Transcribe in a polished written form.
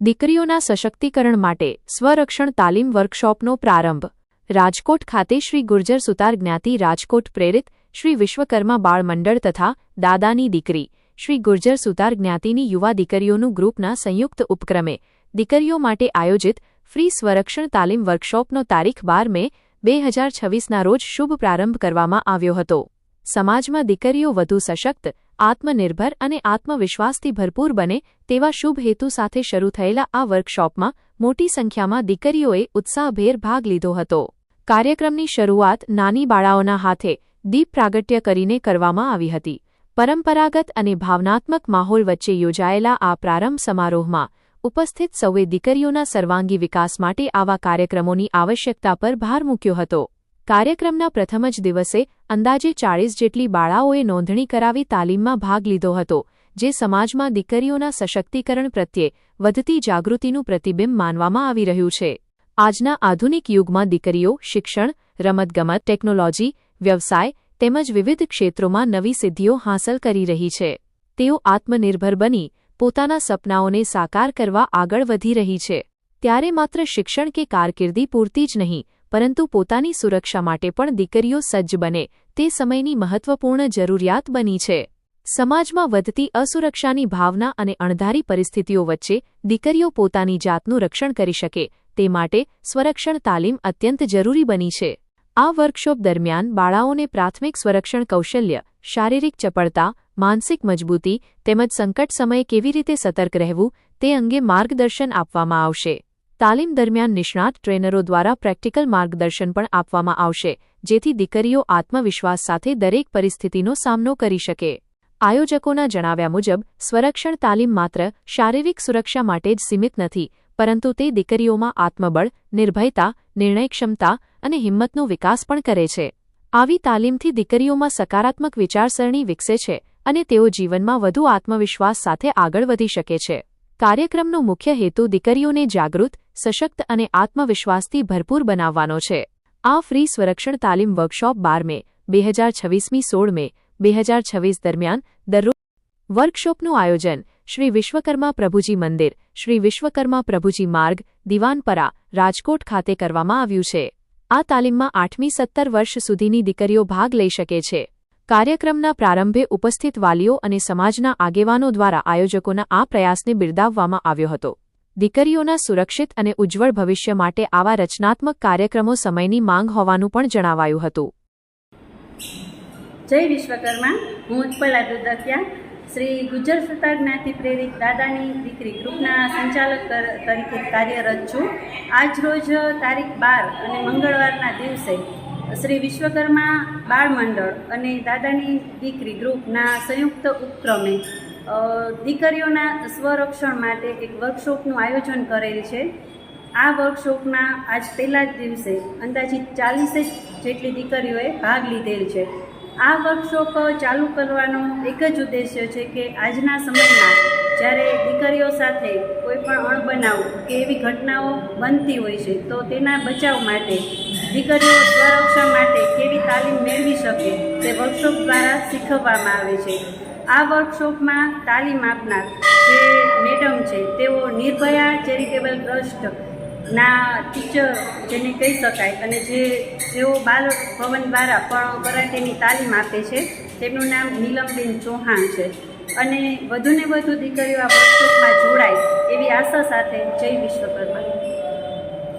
દીકરીઓના સશક્તિકરણ માટે સ્વરક્ષણ તાલીમ વર્કશોપનો પ્રારંભ। રાજકોટ ખાતે શ્રી ગુર્જર સુતાર જ્ઞાતિ રાજકોટ પ્રેરિત શ્રી વિશ્વકર્મા બાળ મંડળ તથા દાદાની દીકરી શ્રી ગુર્જર સુતાર જ્ઞાતિની યુવા દીકરીઓનું ગ્રુપના સંયુક્ત ઉપક્રમે દીકરીઓ માટે આયોજિત ફ્રી સ્વરક્ષણ તાલીમ વર્કશોપનો તારીખ 12 મે 2026ના રોજ શુભ પ્રારંભ કરવામાં આવ્યો હતો। સમાજમાં દીકરીઓ વધુ સશક્ત, આત્મનિર્ભર અને આત્મવિશ્વાસથી ભરપૂર બને તેવા શુભ હેતુ સાથે શરૂ થયેલા આ વર્કશોપમાં મોટી સંખ્યામાં દીકરીઓએ ઉત્સાહભેર ભાગ લીધો હતો। કાર્યક્રમની શરૂઆત નાની બાળાઓના હાથે દીપ પ્રાગટ્ય કરીને કરવામાં આવી હતી। પરંપરાગત અને ભાવનાત્મક માહોલ વચ્ચે યોજાયેલા આ પ્રારંભ સમારોહમાં ઉપસ્થિત સૌએ દીકરીઓના સર્વાંગી વિકાસ માટે આવા કાર્યક્રમોની આવશ્યકતા પર ભાર મૂક્યો હતો। કાર્યક્રમના પ્રથમ જ દિવસે અંદાજે 40 જેટલી બાળાઓએ નોંધણી કરાવી તાલીમમાં ભાગ લીધો હતો, જે સમાજમાં દીકરીઓના સશક્તિકરણ પ્રત્યે વધતી જાગૃતિનું પ્રતિબિંબ માનવામાં આવી રહ્યું છે। આજના આધુનિક યુગમાં દીકરીઓ શિક્ષણ, રમતગમત, ટેકનોલોજી, વ્યવસાય તેમજ વિવિધ ક્ષેત્રોમાં નવી સિદ્ધિઓ હાંસલ કરી રહી છે। તેઓ આત્મનિર્ભર બની પોતાના સપનાઓને સાકાર કરવા આગળ વધી રહી છે। ત્યારે માત્ર શિક્ષણ કે કારકિર્દી પૂરતી જ નહીં, પરંતુ પોતાની સુરક્ષા માટે પણ દીકરીઓ સજ્જ બને તે સમયની મહત્વપૂર્ણ જરૂરિયાત બની છે। સમાજમાં વધતી અસુરક્ષાની ભાવના અને અણધારી પરિસ્થિતિઓ વચ્ચે દીકરીઓ પોતાની જાતનું રક્ષણ કરી શકે તે માટે સ્વરક્ષણ તાલીમ અત્યંત જરૂરી બની છે। આ વર્કશોપ દરમિયાન બાળાઓને પ્રાથમિક સ્વરક્ષણ કૌશલ્ય, શારીરિક ચપળતા, માનસિક મજબૂતી તેમજ સંકટ સમયે કેવી રીતે સતર્ક રહેવું તે અંગે માર્ગદર્શન આપવામાં આવશે। તાલીમ દરમિયાન નિષ્ણાત ટ્રેનરો દ્વારા પ્રેક્ટિકલ માર્ગદર્શન પણ આપવામાં આવશે, જેથી દીકરીઓ આત્મવિશ્વાસ સાથે દરેક પરિસ્થિતિનો સામનો કરી શકે। આયોજકોના જણાવ્યા મુજબ સ્વરક્ષણ તાલીમ માત્ર શારીરિક સુરક્ષા માટે જ સીમિત નથી, પરંતુ તે દીકરીઓમાં આત્મબળ, નિર્ભયતા, નિર્ણયક્ષમતા અને હિંમતનો વિકાસ પણ કરે છે। આવી તાલીમથી દીકરીઓમાં સકારાત્મક વિચારસરણી વિકસે છે અને તેઓ જીવનમાં વધુ આત્મવિશ્વાસ સાથે આગળ વધી શકે છે। કાર્યક્રમનો મુખ્ય હેતુ દીકરીઓને જાગૃત, સશક્ત અને આત્મવિશ્વાસથી ભરપૂર બનાવવાનો છે। આ ફ્રી સ્વરક્ષણ તાલીમ વર્કશોપ 12 મે 2026 16 મે 2026 દરમિયાન દરરોજ વર્કશોપનું આયોજન શ્રી વિશ્વકર્મા પ્રભુજી મંદિર, શ્રી વિશ્વકર્મા પ્રભુજી માર્ગ, દિવાનપરા, રાજકોટ ખાતે કરવામાં આવ્યું છે। આ તાલીમમાં 8મી 17 વર્ષ સુધીની દીકરીઓ ભાગ લઈ શકે છે। કાર્યક્રમના પ્રારંભે ઉપસ્થિત વાલીઓ અને સમાજના આગેવાનો દ્વારા આયોજકોના આ પ્રયાસને બિરદાવવામાં આવ્યો હતો। દીકરીઓના સુરક્ષિત અને ઉજ્જવળ ભવિષ્ય માટે આવા રચનાત્મક કાર્યક્રમો સમયની માંગ હોવાનું પણ જણાવાયું હતું। જય વિશ્વકર્મા। હું ઉત્પલા દુધકિયા શ્રી ગુર્જર સુતાર જ્ઞાતિ પ્રેરિત દાદાની દીકરી ગ્રુપના સંચાલક તરીકે કાર્યરત છું। આજ રોજ તારીખ 12 અને મંગળવારના દિવસે શ્રી વિશ્વકર્મા બાળ મંડળ અને દાદાની દીકરી ગ્રુપના સંયુક્ત ઉપક્રમે દીકરીઓના સ્વરક્ષણ માટે એક વર્કશોપનું આયોજન કરેલ છે। આ વર્કશોપના આજ પહેલા જ દિવસે અંદાજિત 40 જેટલી દીકરીઓએ ભાગ લીધેલ છે। આ વર્કશોપ ચાલુ કરવાનો એક જ ઉદ્દેશ્ય છે કે આજના સમયમાં જ્યારે દીકરીઓ સાથે કોઈપણ અણબનાવ કે એવી ઘટનાઓ બનતી હોય છે, તો તેના બચાવ માટે દીકરીઓ સ્વરક્ષા માટે કેવી તાલીમ મેળવી શકે તે વર્કશોપ દ્વારા શીખવવામાં આવે છે। આ વર્કશોપમાં તાલીમ આપનાર જે મેડમ છે તેઓ નિર્ભયા ચેરિટેબલ ટ્રસ્ટના ટીચર જેને કહી શકાય અને જેઓ બાલ ભવન દ્વારા પણ કરાટેની તાલીમ આપે છે, તેમનું નામ નીલમબેન ચૌહાણ છે। અને વધુને વધુ દીકરીઓ આ વર્કશોપમાં જોડાય એવી આશા સાથે જય વિશ્વકર્મા।